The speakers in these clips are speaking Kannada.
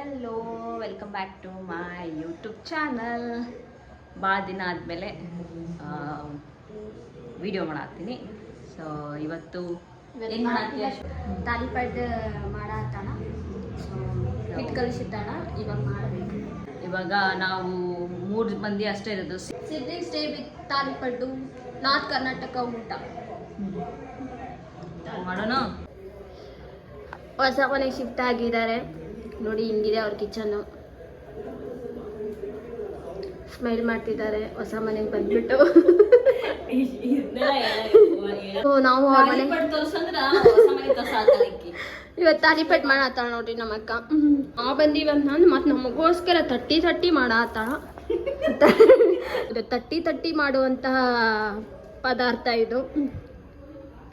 Hello welcome back to my YouTube channel. ಭಾಳ ದಿನ ಆದಮೇಲೆ ವಿಡಿಯೋ ಮಾಡತ್ತೀನಿ. ಸೊ ಇವತ್ತು ಏನು ಮಾಡತ್ತೀಯ? ತಾಲಿಪಟ್ ಮಾಡತ್ತಾನ, ಹಿಟ್ಟು ಕಲಿಸಿದ್ದಾನ, ಇವಾಗ ಮಾಡಬೇಕು. ಇವಾಗ ನಾವು 3 ಮಂದಿ ಅಷ್ಟೇ ಇರೋದು. Siblings day with thalipattu, north Karnataka ಊಟ ಮಾಡೋಣ. ಹೊಸ ಮನೆಗೆ ಶಿಫ್ಟ್ ಆಗಿದ್ದಾರೆ ನೋಡಿ, ಹಿಂಗಿದೆ ಅವ್ರ ಕಿಚನ್ನು. ಸ್ಮೈಲ್ ಮಾಡ್ತಿದ್ದಾರೆ ಹೊಸ ಮನೆಗೆ ಬಂದ್ಬಿಟ್ಟು. ನಾವು ಅವ್ರ ಮನೆ ಇವತ್ತು ತಾಲಿಪಟ್ ಮಾಡತ್ತಾಳ ನೋಡ್ರಿ ನಮ್ಮ ಅಕ್ಕ. ನಾವು ಬಂದೀವಂತ ಅಂದ್ ಮತ್ತೆ ನಮಗೋಸ್ಕರ ತಟ್ಟಿ ಮಾಡತ್ತಾಳ. ಇದು ತಟ್ಟಿ ಮಾಡುವಂತಹ ಪದಾರ್ಥ ಇದು.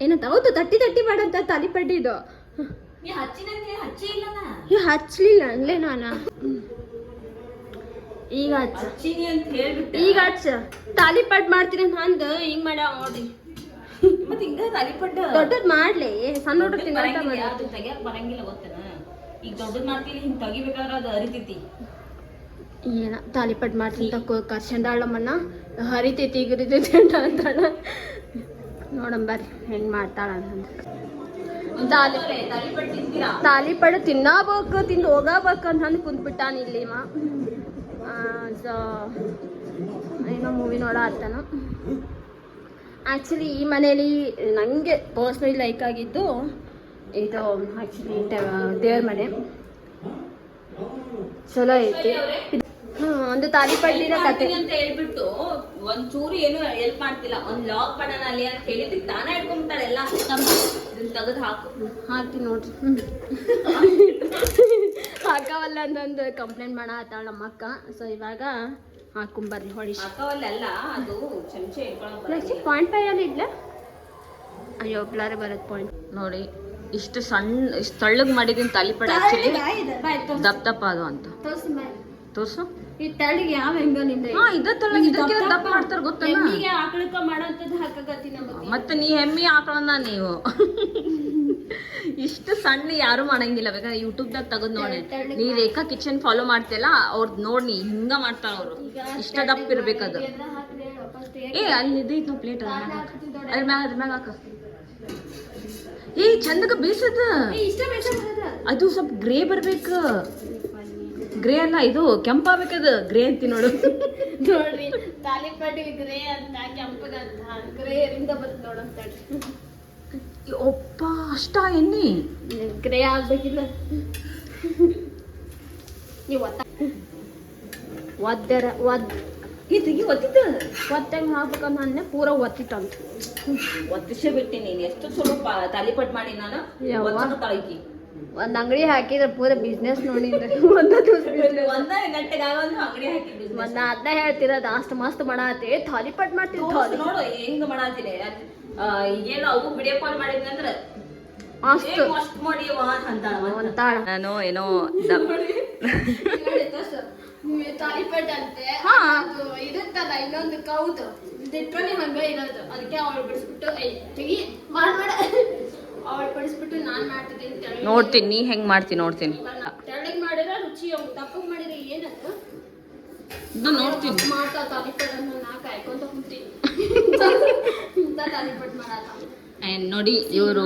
ಏನಂತ ಹೌದು, ತಟ್ಟಿ ಮಾಡೋಂಥ ತಾಲಿಪಟ್ ಇದು. ಹಚ್ಚಲಿಲ್ಲ ಅನ್ಲೇ ನಾನು. ಈಗ ಹಚ್ಚ ತಾಲಿಪಟ್ ಮಾಡ್ತೀನಿ ಅಂತ ಅಂದ ಹಿಂಗ್ ಮಾಡ ನೋಡಿ. ದೊಡ್ಡದ್ ಮಾಡ್ಲಿ, ಸಣ್ಣ ಹುಡುಗ ಬರಂಗಿಲ್ಲ ಗೊತ್ತೇನ. ಈಗ ದೊಡ್ಡದ್ ಮಾಡ್ತೀನಿ, ಹಿಂಗ್ ತೆಗಿಬೇಕಾದ್ರೆ ಅದು ಅರಿತೈತಿ. ಏನ ತಾಲಿಪಟ್ ಮಾಡ್ತೀನಿ ಕರ್ಸಂದಾಳಮ್ಮನ್ನ, ಹರಿತೈತಿ ಗಿರಿತೈತಿ ಅಂತಾಳ. ನೋಡಂಬರ್ರಿ ಹೆಂಗ್ ಮಾಡ್ತಾಳ ಅಂತ. ತಾಲಿಪಟ್ ತಿನ್ನಬೇಕು, ತಿಂದು ಹೋಗಬೇಕು ಅಂತ ಕುಂತ್ಬಿಟ್ಟಾನ ಇಲ್ಲಿ. ಸೊ ಏನೋ ಮೂವಿ ನೋಡತ್ತಾನ. ಆ್ಯಕ್ಚುಲಿ ಈ ಮನೇಲಿ ನನಗೆ ಪರ್ಸ್ನಲಿ ಲೈಕ್ ಆಗಿದ್ದು ಇದು ಆ್ಯಕ್ಚುಲಿ ದೇವ್ರ ಮನೆ ಚಲೋ ಐತಿ. ಒಂದು ತಾಲಿಪಟ್ಟಿನ ಕತೆ ಅಂತ ಹೇಳ್ಬಿಟ್ಟು ಒಂಚೂರು ಏನು ಹೆಲ್ಪ್ ಮಾಡ್ತಿಲ್ಲ. ಒಂದ್ ಲಾಗ್ ಮಾಡೋಣ ಅಲ್ಲಿ ಅಂತ ಹೇಳಿದ್ರಿ, ತಾನೇ ಇಟ್ಕೊಂಡ್ಬಿಟ್ಟಾಳೆ ಎಲ್ಲ. ತೆಗೆದು ಹಾಕ್ತೀನಿ ನೋಡ್ರಿ. ಹಾಕವಲ್ಲ ಅಂತಂದು ಕಂಪ್ಲೇಂಟ್ ಮಾಡತ್ತಾಳ ನಮ್ಮ ಅಕ್ಕ. ಸೊ ಇವಾಗ ಹಾಕೊಂಬರ್ರಿ ಹೊಡಿ. ಹಾಕವಲ್ಲ, ಅದು ಚಮಚೆ ಪಾಯಿಂಟ್ 5 ಅಲ್ಲಿ ಇಡ್ಲ. ಅಯ್ಯೋ ಬ್ಲರ್ ಬರತ್ ಪಾಯಿಂಟ್ ನೋಡಿ. ಇಷ್ಟು ಸಣ್ಣ ತಳ್ಳಗ್ ಮಾಡಿದೀನಿ ತಾಲಿಪಟ್. ಆಕ್ಚುಲಿ ದಪ್ಪ ಅದು ಅಂತ ತೋರ್ಸು. ಈ ತಳಿಗೆ ಯಾವ ಹೆಂಗನಿಂದ ದಪ್ಪ ಮಾಡ್ತಾರ ಗೊತ್ತಲ್ಲ. ಆಕಳಕ್ಕ ಮಾಡೋಂಥದ್ದು ಹಾಕಕತ್ತೀನಿ. ಮತ್ತೆ ನೀ ಹೆಮ್ಮಿ ಆಕಳನ್ನ ನೀವು ಇಷ್ಟು ಸಣ್ಣ ಯಾರು ಮಾಡಂಗಿಲ್ಲ. ಬೇಕಾದ್ರೆ ಯೂಟ್ಯೂಬ್ದಾಗ ತೆಗೆದು ನೋಡಿ. ನೀ ರೇಖಾ ಕಿಚನ್ ಫಾಲೋ ಮಾಡ್ತಿಯಲ್ಲ, ಅವ್ರದ್ದು ನೋಡಿ ನೀ ಹಿಂಗ ಮಾಡ್ತಾರ ಅವ್ರು. ಇಷ್ಟ ದಪ್ಪ ಇರ್ಬೇಕದು. ಅಲ್ಲಿ ಇದೈತ್ ಪ್ಲೇಟ್ ಅದ್ರ ಮ್ಯಾಗ ಹಾಕ. ಚಂದಗ ಬೇಸದ ಅದು ಸ್ವಲ್ಪ ಗ್ರೇ ಬರ್ಬೇಕು. ಗ್ರೇ ಅಲ್ಲ, ಇದು ಕೆಂಪಾಗಬೇಕದು. ಗ್ರೇ ಅಂತಿ ನೋಡು. ನೋಡ್ರಿ ತಾಲಿಪಟ್ಟಿಗೆ ಗ್ರೇ ಅಂತ, ಕೆಂಪಗಂತ ಗ್ರೇ ಇಂದ ಬಂದು ನೋಡಂತ. ಒಪ್ಪ ಅಷ್ಟ ಎಣ್ಣಿ ಗ್ರೇ ಆಗ್ಬೇಕಿಲ್ಲ. ನೀವು ಒತ್ತಂಗ ಹಾಕ್ಬೇಕಂತ ಅಂದೆ, ಪೂರ ಒತ್ತಿತ್ತಂತ. ಒತ್ತಿಸೇ ಬಿಟ್ಟಿನಿ. ನೀನು ಎಷ್ಟು ಸ್ವಲ್ಪ ತಾಲಿಪಟ್ ಮಾಡಿ ನಾನು ತಾಳಿಕಿ ಒಂದ್ ಅಂಗಡಿ ಹಾಕಿದ್ರೆ ಪೂರ ಬಿಸ್ನೆಸ್ ನೋಡಿದ್ರೆ ಅದ್ನ ಹೇಳ್ತಿರೋದು. ಅಷ್ಟು ಮಸ್ತ್ ಮಾಡತ್ತೆ ತಾಲಿಪಟ್ ಮಾಡ್ತೀವಿ. ನೋಡು ಹೆಂಗ ಮಾಡತ್ತೀನಿ. ಈಗೇನು ಅವು ವಿಡಿಯೋ ಕಾಲ್ ಮಾಡಿದ್ನಂದ್ರೆ ಅಷ್ಟು ಅಂತಾಳ. ನಾನು ಏನೋ ತಾಲಿಪಟ್ ಅಂತೆ ಇರುತ್ತಲ್ಲ ಇನ್ನೊಂದು ಕೌದು ದಿಟ್ವನಿ ಹಂಗ ಇರೋದು. ಅದಕ್ಕೆ ಅವಳು ಬಿಡಿಸ್ಬಿಟ್ಟು ತೆಗಿ ಮಾಡ ಅವಳು ಬಿಡಿಸ್ಬಿಟ್ಟು ನಾನ್ ಮಾಡ್ತಿದ್ದೀನಿ. ನೋಡ್ತೀನಿ ನೀ ಹೆಂಗ್ ಮಾಡ್ತೀನಿ ನೋಡ್ತೀನಿ. ತೆಳ್ಳಗ್ ಮಾಡಿದ್ರೆ ರುಚಿ, ದಪ್ಪಗ್ ಮಾಡಿದ್ರೆ ಏನದು ನೋಡ್ತೀನಿ. ಮಾಡ್ತಾ ತಾಲಿಪಟ್ ಅನ್ನ ನಾ ಕಾಯ್ಕೊಂತ ಕುಂತೀನಿ. ತಾಲಿಪಟ್ ಮಾಡತ್ತ ನೋಡಿ. ಇವರು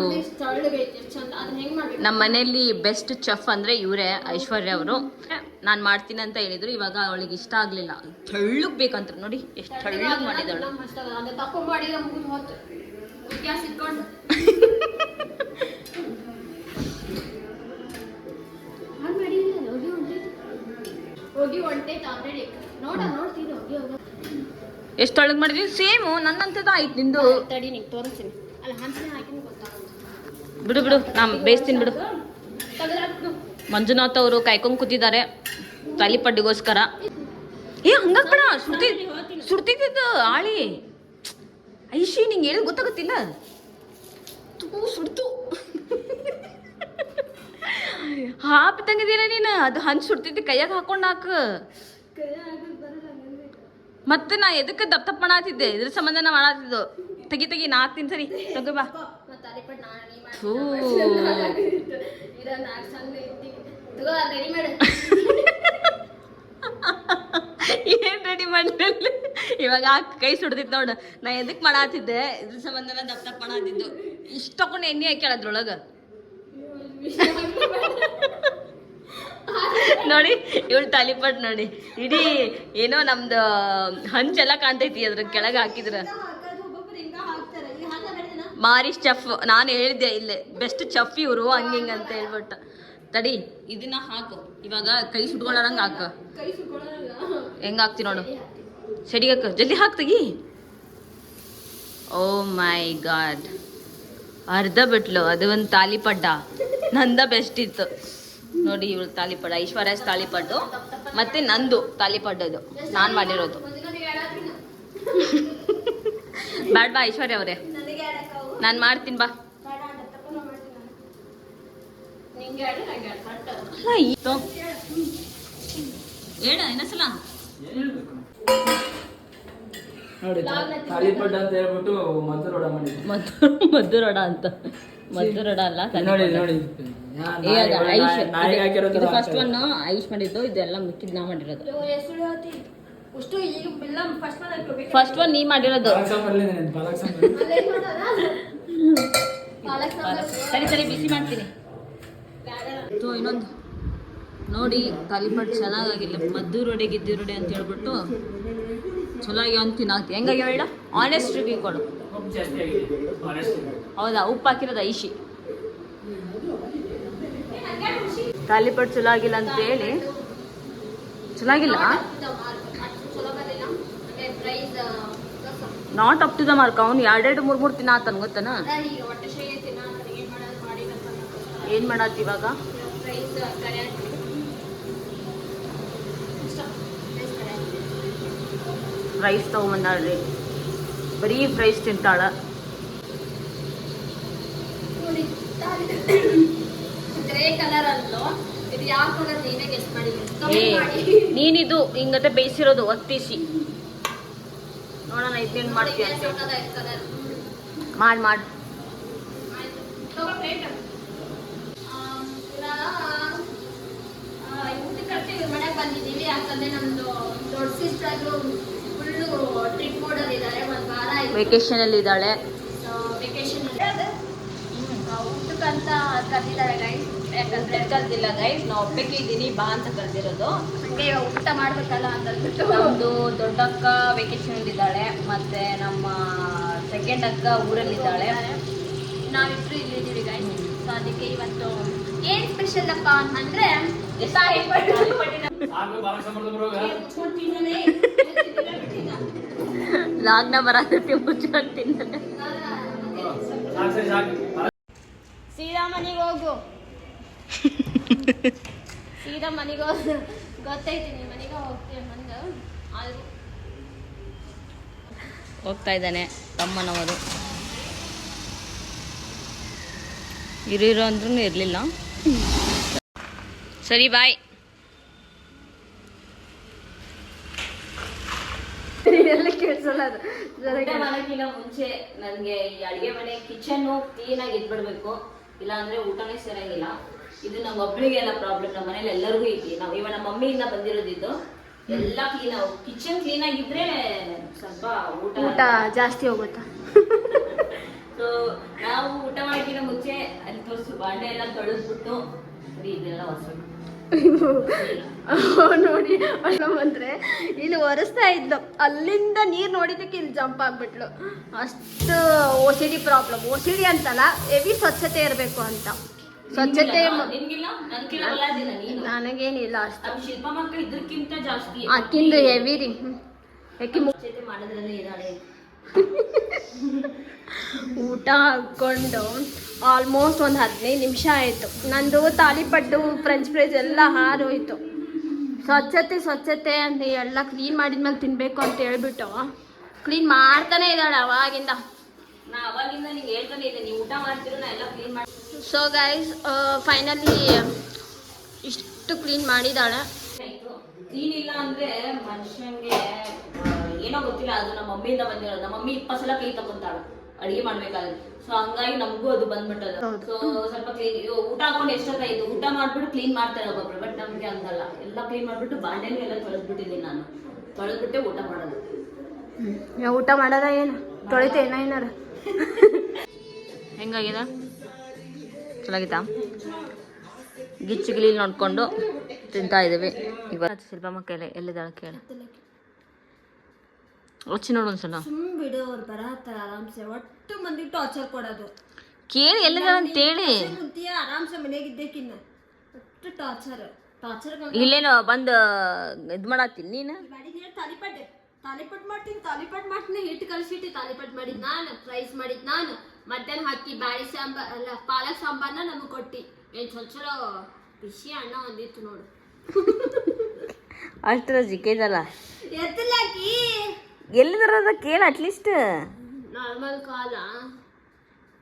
ನಮ್ಮ ಮನೆಯಲ್ಲಿ ಬೆಸ್ಟ್ ಚೆಫ್ ಅಂದ್ರೆ ಇವರೇ, ಐಶ್ವರ್ಯ ಅವರು. ನಾನ್ ಮಾಡ್ತೀನಿ ಅಂತ ಹೇಳಿದ್ರು. ಇವಾಗ ಅವಳಿಗೆ ಇಷ್ಟ ಆಗ್ಲಿಲ್ಲ, ತೆಳ್ಳಗ್ ಬೇಕಂತ. ನೋಡಿ ಎಷ್ಟು ತೆಳ್ಳಗ್ ಮಾಡಿದಳು. ತಪ್ಪು ಮಾಡಿದ್ರೆ ಮುಗಿದು ಹೋತು. ಗ್ಯಾಸ್ ಇಟ್ಕೊಂಡು ಹೋಗಿ ಹೊಂಟೈತೆ ಆಲ್ರೆಡಿ. ನೋಡ್ತೀನಿ ಹೋಗಿ ಹೋಗ. ಎಷ್ಟು ಒಳಗೆ ಮಾಡಿದ್ವಿ. ಸೇಮು ನನ್ನಂತದ ಆಯ್ತು ನಿಂದು. ತಡಿ ನಿಂಗೆ ತೋರಿಸ್ತೀನಿ. ಅಲ್ಲ ಹಂಚನೆ ಹಾಕಿನ ಗೊತ್ತಾಗುತ್ತೆ. ಬಿಡು ನಾ ಬೇಯಿಸ್ತೀನಿ ಬಿಡು. ಮಂಜುನಾಥ್ ಅವರು ಕಾಯ್ಕೊಂಡ್ ಕೂತಿದ್ದಾರೆ ತಾಲಿಪಟ್ಟಿಗೋಸ್ಕರ. ಹಂಗಾಕ್ಬೇಡ, ಸುಡ್ತಿದ್ದು ಆಳಿ. ಐಶಿ ನಿಂಗೆ ಹೇಳಿದ್ ಗೊತ್ತಾಗುತ್ತಿಲ್ಲ. ಸುಡ್ತು ಹಾಪಿದಂಗಿದ್ದೀರ ನೀನು. ಅದು ಹಂಚ್ ಸುಡ್ತಿದ್ದಿ ಕೈಯಾಗ ಹಾಕೊಂಡ್ ಹಾಕ. ಮತ್ತೆ ನಾ ಎದಕ್ಕೆ ದಪ್ಪ ಮಾಡತ್ತಿದ್ದೆ, ಇದ್ರ ಸಂಬಂಧನ ಮಾಡತ್ತಿದ್ದು. ತೆಗಿ ನಾ ಹಾಕ್ತೀನಿ. ಸರಿ ತಗೋ ಬಾ. ಇವಾಗ ಕೈ ಸುಡ್ದಿತ್ತು ನೋಡು. ನಾ ಎದಕ್ ಮಾಡಾತಿದ್ದೆ, ಇದ್ರ ಸಂಬಂಧನ ದಪ್ಪ ಮಾಡಾತಿದ್ದು. ಇಷ್ಟ ತಕೊಂಡು ಎಣ್ಣೆ ಹಾಕ್ಯಾಳ ಅದ್ರೊಳಗ. ನೋಡಿ ಇವಳು ತಾಲಿಪಟ್ ನೋಡಿ, ಇಡೀ ಏನೋ ನಮ್ದು ಹಂಚೆಲ್ಲ ಕಾಣ್ತೈತಿ ಅದ್ರ ಕೆಳಗೆ ಹಾಕಿದ್ರ. ಮಾರಿಸ್ ಚಫ್, ನಾನು ಹೇಳಿದ್ದೆ ಇಲ್ಲೇ ಬೆಸ್ಟ್ ಚಫ್ ಇವರು ಹಂಗಿಂಗ ಅಂತ ಹೇಳ್ಬಿಟ್ಟು. ತಡಿ ಇದನ್ನ ಹಾಕು, ಇವಾಗ ಕೈ ಸುಟ್ಕೊಳ್ಳೋರಂಗ ಹಾಕ. ಹೆಂಗ ಹಾಕ್ತಿ ನೋಡು, ಸೆಡಿಗೆ ಹಾಕ, ಜಲ್ದಿ ಹಾಕ್ತಗಿ. ಓ ಮೈ ಗಾಡ್, ಅರ್ಧ ಬಿಟ್ಲು. ಅದು ಒಂದು ತಾಲಿಪಡ್ಡ, ನಂದ ಬೆಸ್ಟ್ ಇತ್ತು ನೋಡಿ. ಇವಳು ತಾಲಿಪಡ್ಡ, ಐಶ್ವರ್ಯ ತಾಲಿಪಡ್ಡು, ಮತ್ತೆ ನಂದು ತಾಲಿಪಡ್ಡದು ನಾನು ಮಾಡಿರೋದು. ಬ್ಯಾಡ್ ಬಾ ಐಶ್ವರ್ಯ ಅವರೇ, ನಾನು ಮಾಡ್ತೀನಿ ಬಾ. ಹೇಳ ಇನ್ನೊಂದ್ಸಲ. ನೋಡಿ ತಾಲಿಪಟ್ ಅಂತ ಹೇಳ್ಬಿಟ್ಟು ಮದ್ದೂರೋಡ ಮಾಡಿದ್ವಿ. ಮದ್ದೂರೋಡ ಅಂತ, ಮದ್ದೂರೋಡ ಅಲ್ಲ ನೋಡಿ ನೋಡಿ ಫಸ್ಟ್ ಒನ್ ಐಶ್ ಮಾಡಿದ್ದು, ಇದೆಲ್ಲ ಮಿಕ್ಕಿದ್ ನಾ ಮಾಡಿರೋದು. ಫಸ್ಟ್ ಒನ್ ನೀ ಮಾಡಿರೋದು. ಸರಿ ಸರಿ ಬಿಸಿ ಮಾಡ್ತೀನಿ. ಇನ್ನೊಂದು ನೋಡಿ, ತಾಲಿಪಟ್ ಚೆನ್ನಾಗಿಲ್ಲ, ಮದ್ದೂರೋಡೆ ಗಿದ್ದೂರೋಡೆ ಅಂತ ಹೇಳ್ಬಿಟ್ಟು ಚಲೋ ಆಗ್ಯಾವ ಅಂತ ತಿನ್ನಾಕ್ತಿ. ಹೆಂಗಾಗ್ಯಾವ ಹೇಳ, ಆನೆಸ್ಟ್ ರಿವ್ಯೂ ಕೊಡು. ಹೌದಾ, ಉಪ್ಪು ಹಾಕಿರೋದು ಐಶಿ. ತಾಲಿಪಟ್ ಚಲೋ ಆಗಿಲ್ಲ ಅಂತ ಹೇಳಿ, ಚಲಾಗಿಲ್ಲ, not up to the mark. ಅವ್ನು 2-3 ತಿನ್ನಾತನ್ ಗೊತ್ತನ. ಏನ್ ಮಾಡತ್ತಿ ಇವಾಗ? ರೈಸ್ ತಗೊಂಬಂದಾಳ್ರಿ, ಬರೀ ಫ್ರೈಸ್ ತಿಂತಾಳ. ನೀನಿದು ಹಿಂಗತೆ ಬೇಯಿಸಿರೋದು ಒತ್ತಿಸಿ ನೋಡೋಣ. ಇದೇನ್ ಮಾಡ್ತೀಯ? ಮಾಡಿ ಮಾಡಿ. ಮನೆಗೆ ಬಂದಿದ್ದೀವಿ, ಯಾಕಂದ್ರೆ ನಮ್ದು ದೊಡ್ಡ ಸಿಸ್ಟರ್ ಫುಲ್ಲು ಟ್ರಿಪ್ ಮೋಡಲ್ಲಿ ಇದ್ದಾರೆ. ಒಂದು ವಾರ ಆಯ್ತು ವೆಕೇಶನ್ ಅಲ್ಲಿ ಇದ್ದಾಳೆ. ವೆಕೇಶನ್ ಊಟಕ್ಕಂತ ಕರೆದಿದ್ದಾರೆ ಗೈಸ್. ಯಾಕಂದ್ರೆ ಕಲ್ತಿಲ್ಲ ಗೈಸ್, ನಾವು ಒಬ್ಬಕ್ಕೆ ಇದ್ದೀನಿ ಬಾ ಅಂತ ಕರೆದಿರೋದು. ಹಂಗೆ ಊಟ ಮಾಡ್ಬೇಕಲ್ಲ ಅಂತ ಅಂದ್ಬಿಟ್ಟು. ನಮ್ಮದು ದೊಡ್ಡ ಅಕ್ಕ ವೆಕೇಶನ್ ಇದ್ದಾಳೆ, ಮತ್ತೆ ನಮ್ಮ ಸೆಕೆಂಡ್ ಅಕ್ಕ ಊರಲ್ಲಿದ್ದಾಳೆ, ನಾವಿಬ್ರು ಇಲ್ಲಿದ್ದೀವಿ ಗೈಸ್. ಸೊ ಅದಕ್ಕೆ ಇವತ್ತು ಏನ್ ಸ್ಪೆಷಲ್ ಅಪ್ಪ ಅಂತಂದ್ರೆ ಲಾಗ್ನ ಬರತ್ತೆ ಮುಚ್ಕೊಂಡು ತಿಂತಾನೆ. ಸೀದಾ ಮನೆಗೆ ಹೋಗು, ಸೀದಾ ಮನೆಗೆ ಹೋಗು. ಗೊತ್ತೈತಿ ನೀ ಮನೆಗೆ ಹೋಗ್ತೀವಿ ಅಂದು. ಆದ್ರೂ ಹೋಗ್ತಾ ಇದ್ದಾನೆ ತಮ್ಮನವರು. ಇರೋ ಅಂದ್ರೂ ಇರಲಿಲ್ಲ. ಸರಿ ಬಾಯ್. ಮಾಡೋಕ್ಕಿಂತ ಮುಂಚೆ ನನಗೆ ಈ ಅಡುಗೆ ಮನೆ ಕಿಚನ್ನು ಕ್ಲೀನಾಗಿ ಇದ್ಬಿಡ್ಬೇಕು, ಇಲ್ಲ ಅಂದ್ರೆ ಊಟನೇ ಸೇರಂಗಿಲ್ಲ. ಇದು ನಮ್ಮ ಒಬ್ಬಳಿಗೆ ಎಲ್ಲ ಪ್ರಾಬ್ಲಮ್, ನಮ್ಮ ಮನೇಲಿ ಎಲ್ಲರಿಗೂ ಐತಿ. ನಾವು ಇವಾಗ ನಮ್ಮ ಮಮ್ಮಿಯಿಂದ ಬಂದಿರೋದಿದ್ದು ಎಲ್ಲ ಕ್ಲೀನ್, ಕಿಚನ್ ಕ್ಲೀನ್ ಆಗಿದ್ರೆ ಸ್ವಲ್ಪ ಊಟ ಜಾಸ್ತಿ ಹೋಗುತ್ತಾ. ಸೊ ನಾವು ಊಟ ಮಾಡೋಕ್ಕಿಂತ ಮುಂಚೆ ಅಲ್ಲಿ ತೋರಿಸು ಬಾಂಡೆ ಎಲ್ಲ ತೊಳೆದ್ಬಿಟ್ಟು ಇದೆಲ್ಲ ಹೊಸ ನೋಡಿ ಬಂದ್ರೆ ಇಲ್ಲಿ ಒರೆಸ್ತಾ ಇದ್ಲು, ಅಲ್ಲಿಂದ ನೀರು ನೋಡಿದಕ್ಕೆ ಇಲ್ಲಿ ಜಂಪ್ ಆಗ್ಬಿಟ್ಲು. ಅಷ್ಟು OCD ಪ್ರಾಬ್ಲಮ್. OCD ಅಂತಲ್ಲ, ಹೆವಿ ಸ್ವಚ್ಛತೆ ಇರಬೇಕು ಅಂತ. ಸ್ವಚ್ಛತೆ ನನಗೇನಿಲ್ಲ ಅಷ್ಟು. ಶಿಲ್ಪ ಮಕ್ಕಳು ಇದ್ರಕ್ಕಿಂತ ಜಾಸ್ತಿ ಅಕ್ಕಿಂದು ಹೆವಿ ರೀ. ಯಾಕೆ ಸ್ವಚ್ಛತೆ ಮಾಡೋದ್ರಲ್ಲಿ ಇದ್ದಾಳೆ. ಊಟ ಹಾಕ್ಕೊಂಡು ಆಲ್ಮೋಸ್ಟ್ ಒಂದು 15 ನಿಮಿಷ ಆಯಿತು. ನಂದು ತಾಲಿಪಟ್ಟು ಫ್ರೆಂಚ್ ಫ್ರೈಸ್ ಎಲ್ಲ ಹಾರೋಯ್ತು. ಸ್ವಚ್ಛತೆ ಅಂತ ಎಲ್ಲ ಕ್ಲೀನ್ ಮಾಡಿದ್ಮೇಲೆ ತಿನ್ನಬೇಕು ಅಂತ ಹೇಳ್ಬಿಟ್ಟು ಕ್ಲೀನ್ ಮಾಡ್ತಾನೆ ಇದ್ದಾಳೆ ಅವಾಗಿಂದ. ನಾ ಅವಾಗಿಂದ ನಿಂಗೆ ಹೇಳ್ತಾನೆ ಇದೆ, ನೀವು ಊಟ ಮಾಡ್ತಿರೋ ನಾ ಎಲ್ಲ ಕ್ಲೀನ್ ಮಾಡಿ. ಸೊ ಗೈಸ್ ಫೈನಲಿ ಇಷ್ಟು ಕ್ಲೀನ್ ಮಾಡಿದ್ದಾಳೆ. ಕ್ಲೀನ್ ಇಲ್ಲ ಅಂದ್ರೆ ಮನುಷ್ಯಂಗೆ ಏನೋ ಗೊತ್ತಿಲ್ಲ. ಅದು ನಮ್ಮ ಮಮ್ಮಿಯಿಂದ ಬಂದಿರೋದು. ನಮ್ಮ ಮಮ್ಮಿ 20 ಸಲ ಕೈ ತಗೊಂತಾಳ ಅಡಿಗೆ ಮಾಡ್ಬೇಕಾದ್ರೆ. ಸೊ ಹಂಗಾಗಿ ನಮಗೂ ಅದು ಬಂದ್ಬಿಟ್ಟದ. ಸೊ ಸ್ವಲ್ಪ ಕ್ಲೀನ್, ಊಟ ಹಾಕೊಂಡು ಎಷ್ಟೊತ್ತಾಯ್ತು, ಊಟ ಮಾಡ್ಬಿಟ್ಟು ಕ್ಲೀನ್ ಮಾಡ್ತಾರೆ ಒಬ್ಬೊಬ್ರು. ಬಟ್ ನಮ್ಗೆ ಹಂಗಲ್ಲ, ಎಲ್ಲ ಕ್ಲೀನ್ ಮಾಡ್ಬಿಟ್ಟು ಬಾಂಡೆನೂ ಎಲ್ಲ ತೊಳೆದ್ಬಿಟ್ಟಿದ್ದೀನಿ ನಾನು. ತೊಳೆದ್ಬಿಟ್ಟೆ ಊಟ ಮಾಡೋದು. ಊಟ ಮಾಡೋದ ಏನು ತೊಳಿತೇನ ಏನಾರ ಹೆಂಗಾಗಿದೆ ಚೆನ್ನಾಗಿತ್ತಾ ಗಿಚ್ಚು ಗಿಲಿ ನೋಡ್ಕೊಂಡು ತಿಂತಾ ಇದ್ದೀವಿ ಇವಾಗ ಶಿಲ್ಪಮ್ಮ ಕೈಲೆ ಎಲ್ಲಿದ್ದಾಳೆ ಕೇಳಿ ರುಚಿ ನೋಡು ಒಂದ್ಸಲ ಬಿಡು ಅವ್ರು ಬರತ್ತಾರ ಆರಾಮ್ಸೆ ಒಟ್ಟು ಮಂದಿಗೆ ಟಾರ್ಚರ್ ಕೊಡೋದು ಕೇಳಿ ಎಲ್ಲಿದ್ದಾಳೆ ಅಂತೇಳಿ ಕುಂತಿಯ ಆರಾಮ್ಸೆ ಮನೆಗೆ ಇದ್ದೇಕಿನ್ನ ಒಟ್ಟು ಟಾರ್ಚರ್ ಇಲ್ಲೇನು ಬಂದು ಇದು ಮಾಡತ್ತೀನಿ ನೀನು ತಾಲಿಪಟ್ ಮಾಡ್ತೀನಿ ಹಿಟ್ಟು ಕಲಿಸಿಟ್ಟು ತಾಲಿಪಟ್ ಮಾಡಿದ್ ನಾನು ರೈಸ್ ಮಾಡಿದ್ ನಾನು ಮಧ್ಯಾಹ್ನ ಹಾಕಿ ಬ್ಯಾಳಿ ಸಾಂಬಾರ್ ಅಲ್ಲ ಪಾಲಕ್ ಸಾಂಬಾರ್ನ ನಮಗೆ ಕೊಟ್ಟಿ ಏನ್ ಚಲೋ ಬಿಸಿ ಅಣ್ಣ ಒಂದಿತ್ತು ನೋಡು ಅಷ್ಟರ ಜಿಕ್ಕೈತಲ್ಲ ಎತ್ತಲಾಕಿ ಎಲ್ಲಿದಾರದ ಕೇಳ ಅಟ್ಲೀಸ್ಟ್ ನಾರ್ಮಲ್ ಕಾಲ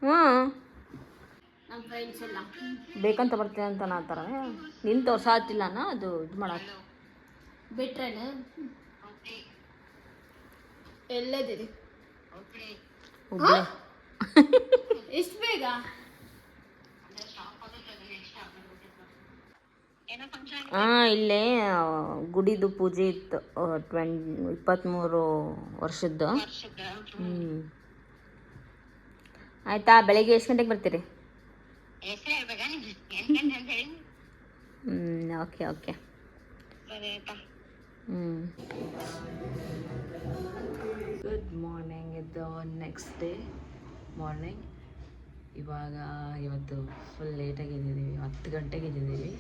ಹ್ಞೂ ನಮ್ಮ ಫ್ರೆಂಡ್ಸ್ ಎಲ್ಲ ಬೇಕಂತ ಬರ್ತೀನಿ ಅಂತ ನಾತಾರ ನಿನ್ ತೋರ್ಸಾತಿಲ್ಲನ ಅದು ಇದು ಮಾಡತ್ತ ಬಿಟ್ರೇನ ಎಲ್ಲದಿರಿ ಹುಬ್ಳಿ ಎಷ್ಟು ಬೇಗ ಇಲ್ಲೇ ಗುಡಿದು ಪೂಜೆ ಇತ್ತು 23 ವರ್ಷದ್ದು ಆಯ್ತಾ ಬೆಳಗ್ಗೆ ಎಷ್ಟು ಗಂಟೆಗೆ ಬರ್ತೀರಿ ಓಕೆ ಓಕೆ ಗುಡ್ ಮಾರ್ನಿಂಗ್ ಇದು ನೆಕ್ಸ್ಟ್ ಡೇ ಮಾರ್ನಿಂಗ್ ಇವತ್ತು ಫುಲ್ ಲೇಟಾಗಿ ಎದ್ದಿದ್ದೀವಿ 10 ಗಂಟೆಗೆ ಎದ್ದಿದ್ದೀವಿ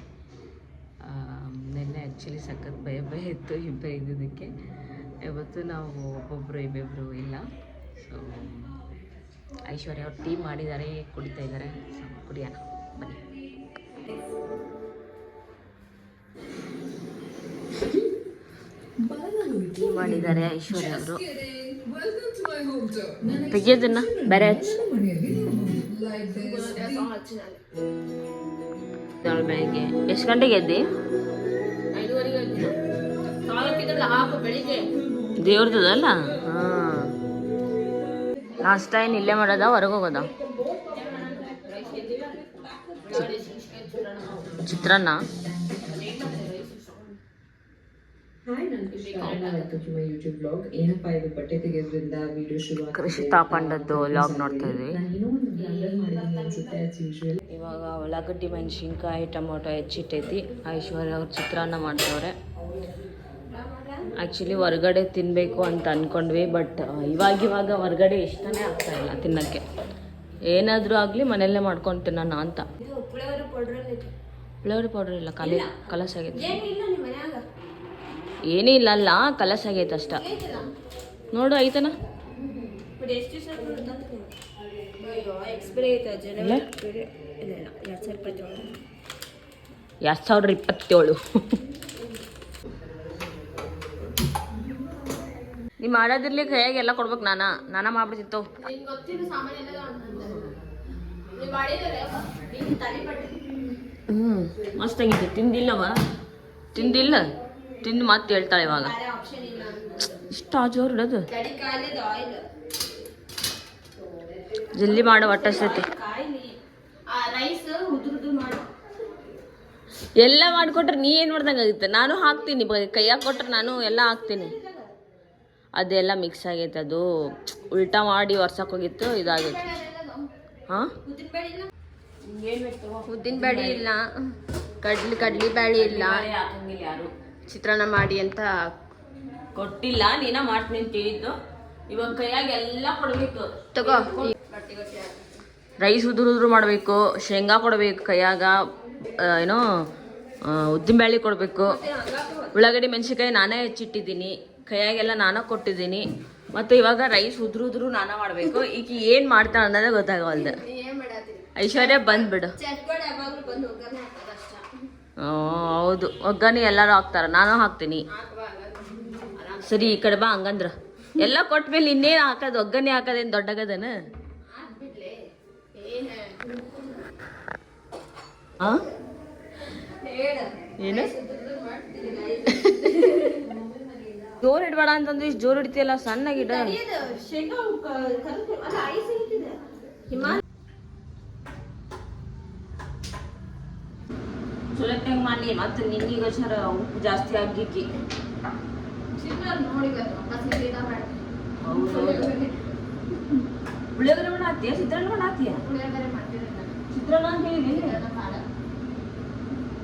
ನಿನ್ನೆ ಆ್ಯಕ್ಚುಲಿ ಸಖತ್ ಭಯ ಇತ್ತು ಇಬ್ಬರು ಇದ್ದಿದ್ದಕ್ಕೆ ಇವತ್ತು ನಾವು ಒಬ್ಬೊಬ್ಬರು ಇಬ್ಬಿಬ್ಬರು ಇಲ್ಲ ಸೊ ಐಶ್ವರ್ಯ ಅವ್ರು ಟೀ ಮಾಡಿದ್ದಾರೆ ಕುಡಿತಾ ಇದ್ದಾರೆ ಸೊ ಕುಡಿಯೋಣ ಬನ್ನಿ ಟೀ ಮಾಡಿದ್ದಾರೆ ಐಶ್ವರ್ಯ ಅವರು ತೆಗಿಯೋದನ್ನ ಬೇರೆ ಬೆಳಿಗ್ಗೆ ಎಷ್ಟು ಗಂಟೆಗೆ ಎದ್ದಿ ದೇವ್ರದಲ್ಲ ಹಾಂ ನಾಷ್ಟ ಏನು ಇಲ್ಲೇ ಮಾಡೋದ ಹೊರಗೆ ಹೋಗೋದ ಚಿತ್ರಾನ್ನ ಕೃಷಿತಾ ಪಂಡದ್ದು ವ್ಲಾಗ್ ನೋಡ್ತಾ ಇದ್ವಿ ಇವಾಗ ಉಳ್ಳಾಗಡ್ಡಿ ಮೆಣಸಿನ್ಕಾಯಿ ಟೊಮೊಟೊ ಹೆಚ್ಚಿಟ್ಟೈತಿ ಐಶ್ವರ್ಯ ಅವ್ರು ಚಿತ್ರಾನ್ನ ಮಾಡ್ತವ್ರೆ ಆ್ಯಕ್ಚುಲಿ ಹೊರ್ಗಡೆ ತಿನ್ನಬೇಕು ಅಂತ ಅಂದ್ಕೊಂಡ್ವಿ ಬಟ್ ಇವಾಗ ಹೊರ್ಗಡೆ ಇಷ್ಟನೇ ಆಗ್ತಾ ಇಲ್ಲ ತಿನ್ನೋಕ್ಕೆ ಏನಾದರೂ ಆಗಲಿ ಮನೆಯಲ್ಲೇ ಮಾಡ್ಕೊಂಡು ತಿನ್ನೋಣ ಅಂತ ಪುಳಿಯೋಗರೆ ಪೌಡ್ರ್ ಇಲ್ಲ ಕಲಸ್ ಆಗೈತೆ ಏನೂ ಇಲ್ಲ ಅಲ್ಲ ಕಲಸ್ ಆಗೈತೆ ಅಷ್ಟ ನೋಡು ಐತನ 2027 ನೀ ಮಾಡೋದಿರ್ಲಿ ಕೈಯಾಗ ಎಲ್ಲ ಕೊಡ್ಬೇಕು ನಾನ ಮಾಡ್ಬಿಡ್ತಿತ್ತು ಮಸ್ತಾಗಿತ್ತು ತಿಂದಿಲ್ಲ ತಿಂದು ಮತ್ತೆ ಹೇಳ್ತಾಳೆ ಇವಾಗ ಇಷ್ಟ ಜೋರು ಇಡೋದು ಜಲ್ದಿ ಮಾಡೋ ಒಟ್ಟಷ್ಟೈತಿ ಎಲ್ಲ ಮಾಡಿಕೊಟ್ರೆ ನೀ ಏನು ಮಾಡ್ದಂಗೆ ಆಗುತ್ತೆ ನಾನು ಹಾಕ್ತೀನಿ ಕೈಯಾಗ ಕೊಟ್ರೆ ನಾನು ಎಲ್ಲ ಹಾಕ್ತೀನಿ ಅದೆಲ್ಲ ಮಿಕ್ಸ್ ಆಗೈತೆ ಅದು ಉಲ್ಟಾ ಮಾಡಿ ವರ್ಷಕ್ಕೆ ಹೋಗಿತ್ತು ಇದಾಗೈತೆ ಹಾಂ ಉದ್ದಿನ ಬೇಳೆ ಇಲ್ಲ ಕಡ್ಲಿ ಬೇಳೆ ಇಲ್ಲ ಯಾರು ಚಿತ್ರಾನ್ನ ಮಾಡಿ ಅಂತ ಕೊಟ್ಟಿಲ್ಲ ನೀನ ಮಾಡ್ತೀನಿ ಅಂತ ಹೇಳಿದ್ದು ಇವಾಗ ಕೈಯಾಗ ಎಲ್ಲ ಕೊಡ್ಬೇಕು ತಗೋ ರೈಸ್ ಉದುರು ಮಾಡಬೇಕು ಶೇಂಗಾ ಕೊಡಬೇಕು ಕೈಯಾಗ ಏನೋ ಉದ್ದಿನಬೇಳೆ ಕೊಡಬೇಕು ಉಳ್ಳಾಗಡ್ಡಿ ಮೆಣಸಿನ್ಕಾಯಿ ನಾನೇ ಹೆಚ್ಚಿಟ್ಟಿದ್ದೀನಿ ಕೈಯಾಗೆಲ್ಲ ನಾನೇ ಕೊಟ್ಟಿದ್ದೀನಿ ಮತ್ತು ಇವಾಗ ರೈಸ್ ಉದುರು ನಾನೇ ಮಾಡಬೇಕು ಈಗ ಏನು ಮಾಡ್ತಾಳೆ ಅನ್ನೋದೇ ಗೊತ್ತಾಗವಲ್ದು ಐಶ್ವರ್ಯ ಬಂದ್ಬಿಡು ಹೌದು ಒಗ್ಗರಣೆ ಎಲ್ಲರೂ ಹಾಕ್ತಾರೆ ನಾನು ಹಾಕ್ತೀನಿ ಸರಿ ಈ ಕಡೆ ಬಾ ಹಂಗಂದ್ರ ಎಲ್ಲ ಕೊಟ್ಮೇಲೆ ಇನ್ನೇನು ಹಾಕೋದು ಒಗ್ಗರಣೆ ಹಾಕೋದೇನು ದೊಡ್ಡಗದನ ಹಾಂ ಏನು ಜೋರು ಇಡಬೇಡ ಅಂತಂದ್ರೆ ಇಷ್ಟು ಜೋರು ಇಡ್ತೀಯಲ್ಲ ಸಣ್ಣಗಿಡ ಚೊಲೋತ್ತಾಗ ಮಾಡಿ ಮತ್ತೆ ನಿಂಗೀಗ ಉಪ್ಪು ಜಾಸ್ತಿ ಆಗಿಕ್ಕಿ ಪುಳಿಯೋಗರೆ ಮಾಡಾತೀಯ ಚಿತ್ರಾನ್ನ ಮಾಡಾತೀಯ ಚಿತ್ರಾನ್ನ ಅಂತ ಹೇಳಿ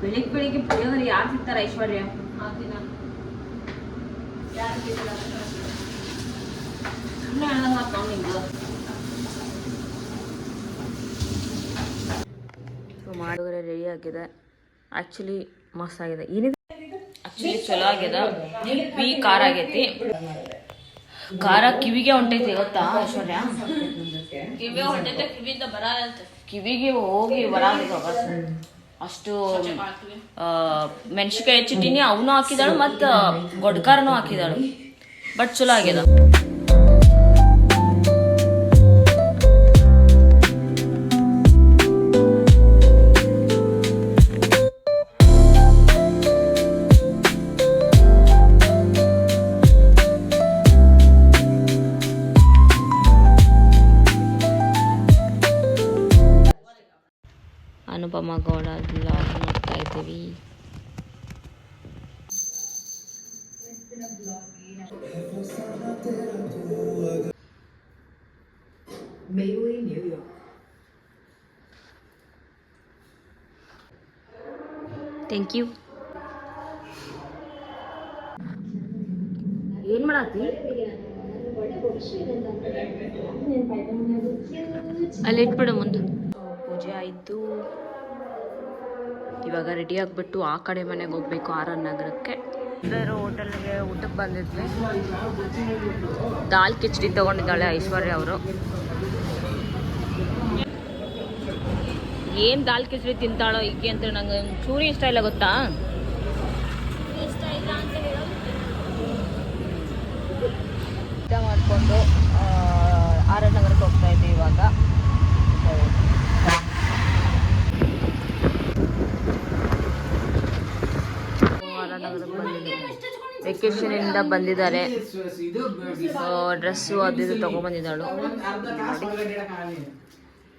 ಬೆಳಿಗ್ಗೆ ಪುಳಿಯೋಗರೆ ಯಾರು ಸಿಗ್ತಾರ ಐಶ್ವರ್ಯ ಸೊ ಮಾಡಿದ್ರೆ ರೆಡಿ ಆಗಿದೆ ಆ್ಯಕ್ಚುಲಿ ಮಸ್ತ್ ಆಗಿದೆ ಏನಿದೆ ಆ್ಯಕ್ಚುಲಿ ಚಲೋ ಆಗ್ಯದ ಕಿವಿ ಖಾರ ಆಗೈತಿ ಖಾರ ಕಿವಿಗೆ ಹೊಂಟೈತಿ ಗೊತ್ತಾ ಐಶ್ವರ್ಯ ಕಿವಿಗೆ ಹೊಂಟೈತೆ ಕಿವಿಯಿಂದ ಕಿವಿಗೆ ಹೋಗಿ ಬರಾಗ ಅಷ್ಟು ಮೆಣಸಿನ್ಕಾಯಿ ಹೆಚ್ಚಿಟ್ಟಿನಿ ಅವನು ಹಾಕಿದಾಳು ಮತ್ತು ಗೊಡ್ಕಾರನು ಹಾಕಿದಾಳು ಬಟ್ ಚಲೋ ಆಗ್ಯದ ಅನುಪಮ ಗೌಡ ಬ್ಲಾಗ್ ನೋಡ್ತಾ ಇದ್ದೀವಿ ಥ್ಯಾಂಕ್ ಯು ಏನು ಮಾಡತ್ತಿ ಅಲ್ಲಿ ಇಟ್ಬಿಡು ಮುಂದೆ ಪೂಜೆ ಆಯಿತು ಇವಾಗ ರೆಡಿ ಆಗಿಬಿಟ್ಟು ಆ ಕಡೆ ಮನೆಗೆ ಹೋಗ್ಬೇಕು ಆರ್ ಆರ್ ನಗರಕ್ಕೆ ಇದರ ಹೋಟೆಲ್ಗೆ ಊಟಕ್ಕೆ ಬಂದಿದ್ವಿ ದಾಲ್ ಕಿಚಡಿ ತೊಗೊಂಡಿದ್ದಾಳೆ ಐಶ್ವರ್ಯ ಅವರು ಏನು ದಾಲ್ ಕಿಚಡಿ ತಿಂತಾಳೋ ಈಕೆ ಅಂತ ನಂಗೆ ಚೂರಿ ಇಷ್ಟ ಇಲ್ಲ ಗೊತ್ತಾ ಊಟ ಮಾಡಿಕೊಂಡು ಆರ್ ಆರ್ ನಗರಕ್ಕೆ ಹೋಗ್ತಾ ಇದ್ದೀವಿ ಇವಾಗ ವೆಕೇಶನ್ ಇಂದ ಬಂದಿದ್ದಾರೆ ಡ್ರೆಸ್ಸು ಅದು ಇದು ತಗೊಂಡ್ಬಂದಿದ್ದಾಳು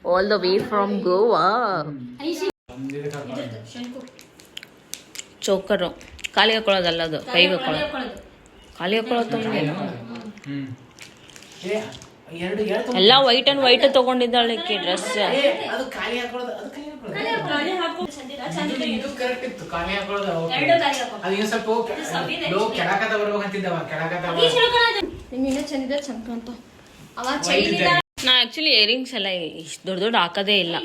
all the way from Goa ಚೌಕರು ಕಾಲಿಗೆ ಹಾಕೊಳ್ಳೋದಲ್ಲ ಅದು ಕೈಗೆ ಹಾಕೊಳ್ಳೋದು ಕಾಲಿಗೆ ಹಾಕೊಳ್ಳೋದು ಎಲ್ಲ ವೈಟ್ ಅಂಡ್ ವೈಟ್ ತಗೊಂಡಿದ್ದಾಳೆ ಡ್ರೆಸ್ ನಾ ಆಕ್ಚುಲಿ ಇಯರಿಂಗ್ಸ್ ಎಲ್ಲ ಇಷ್ಟು ದೊಡ್ಡ ದೊಡ್ಡ ಹಾಕೋದೇ ಇಲ್ಲ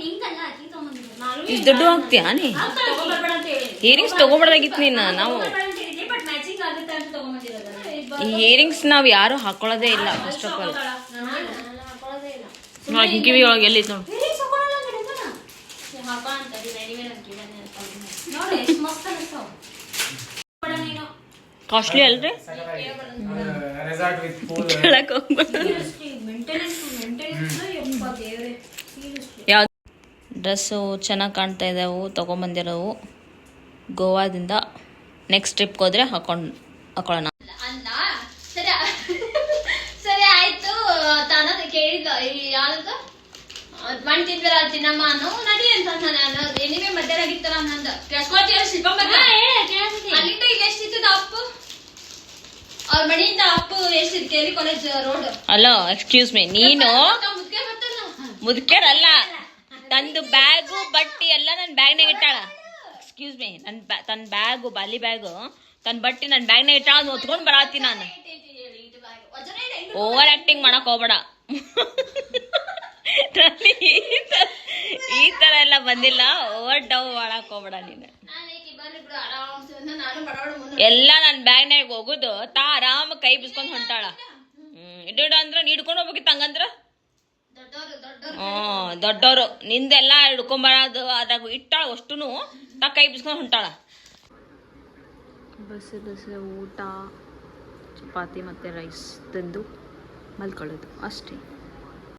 ಇಷ್ಟು ದೊಡ್ಡ ಹಾಕ್ತೀಯಾ ನೀ ಇಯರಿಂಗ್ಸ್ ತಗೋಬಾರ್ದಾಗಿತ್ತು ನೀನು ನಾವು ಈ ಇಯರಿಂಗ್ಸ್ ನಾವು ಯಾರು ಹಾಕೊಳ್ಳೋದೇ ಇಲ್ಲ ಫಸ್ಟ್ ಆಫ್ ಆಲ್ ಕಿವಿ ಒಳಗೆ ಎಲ್ಲಿ ನೋಡು ಕಾಸ್ಟ್ಲಿ ಅಲ್ರಿ ಯಾವ ಡ್ರೆಸ್ಸು ಚೆನ್ನಾಗಿ ಕಾಣ್ತಾ ಇದ್ದಾವು ತಗೊಂಬಂದಿರೋವು ಗೋವಾದಿಂದ ನೆಕ್ಸ್ಟ್ ಟ್ರಿಪ್ಗೆ ಹೋದ್ರೆ ಹಾಕೊಳ್ಳೋಣ ಸರಿ ಆಯ್ತು ತಾನ ಕೇಳಿದ್ದ ಯಾವ್ದು ಮಾಡ್ತಿದ್ವಲ್ಲ ತಿನ್ನಮ್ಮ ಅನ್ನೋ ನಡಿ ಅಂತ ನಾನು ನೀವೇ ಮಧ್ಯಾಹ್ನ ನಂದ ಅಲ್ಲಿಂದ ಇಲ್ಲಿ ಎಷ್ಟಿತ್ತು ಅಪ್ಪು ಅವ್ರ ಮನೆಯಿಂದ ಅಪ್ಪು ಎಷ್ಟಿತ್ತು ಕೇಳಿ ಕಾಲೇಜ್ ರೋಡ್ ಅಲ್ಲ ಎಕ್ಸ್ಕ್ಯೂಸ್ ಮೀ ನೀನು ಮುದುಕ್ಯಾರಲ್ಲ ತಂದು ಬ್ಯಾಗು ಬಟ್ಟಿ ಎಲ್ಲ ನನ್ನ ಬ್ಯಾಗ್ನಾಗ ಇಟ್ಟಾಳ ಎಕ್ಸ್ಕ್ಯೂಸ್ ಮೀ ತನ್ನ ಬ್ಯಾಗು ಬಾಲಿ ಬ್ಯಾಗು ತನ್ನ ಬಟ್ಟಿ ನನ್ನ ಬ್ಯಾಗ್ನಾಗ ಇಟ್ಟಾಳ ಅದು ಹೊತ್ಕೊಂಡು ಬರತ್ತಿ ನಾನು ಓವರ್ ಆಕ್ಟಿಂಗ್ ಮಾಡಕ್ ಹೋಗ್ಬೇಡ ಈ ತರ ಎಲ್ಲ ಬಂದಿಲ್ಲ ಓವರ್ ಡವ್ ಮಾಡಕ್ ಹೋಗ್ಬೇಡ ನೀನು ಎಲ್ಲ ನನ್ನ ಬ್ಯಾಗ್ನಾಗ ಹೋಗುದು ತಾ ಆರಾಮ ಕೈ ಬಿಸ್ಕೊಂಡ್ ಹೊಂಟಾಳ ಇಡ ಅಂದ್ರ ಹಿಡ್ಕೊಂಡು ಹೋಗ್ಬೇಕಿತ್ತು ಹಂಗಂದ್ರ ದೊಡ್ಡವರು ನಿಂದೆಲ್ಲ ಹಿಡ್ಕೊಂಬರೋದು ಅದಾಗ ಇಟ್ಟಾಳ ಅಷ್ಟುನು ತಾ ಕೈ ಬಿಸ್ಕೊಂಡ್ ಹೊಂಟಾಳ ಬಸ್ಸೆ ಊಟ ಚಪಾತಿ ಮತ್ತು ರೈಸ್ ತಿಂದು ಮಲ್ಕೊಳ್ಳೋದು ಅಷ್ಟೇ.